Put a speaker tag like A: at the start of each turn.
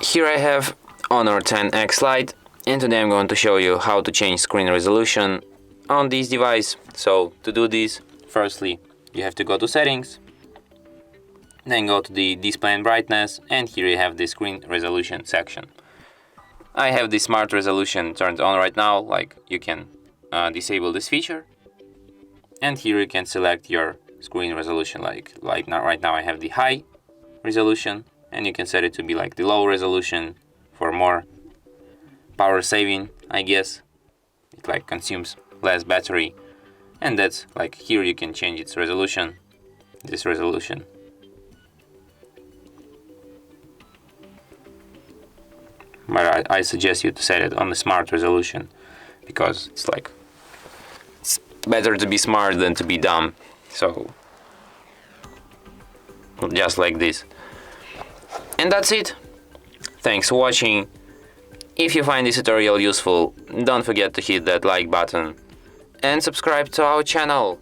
A: Here I have Honor 10X Lite, and today I'm going to show you how to change screen resolution on this device. So to do this, firstly you have to go to settings, then go to the display and brightness, and here you have the screen resolution section. I have the smart resolution turned on right now, like you can disable this feature, and here you can select your screen resolution, like now, right now I have the high resolution, and you can set it to be like the low resolution for more power saving, I guess. It like consumes less battery, and that's like here you can change its resolution, this resolution. But I suggest you to set it on the smart resolution, because it's better to be smart than to be dumb. So just like this. And that's it. Thanks for watching. If you find this tutorial useful, don't forget to hit that like button and subscribe to our channel.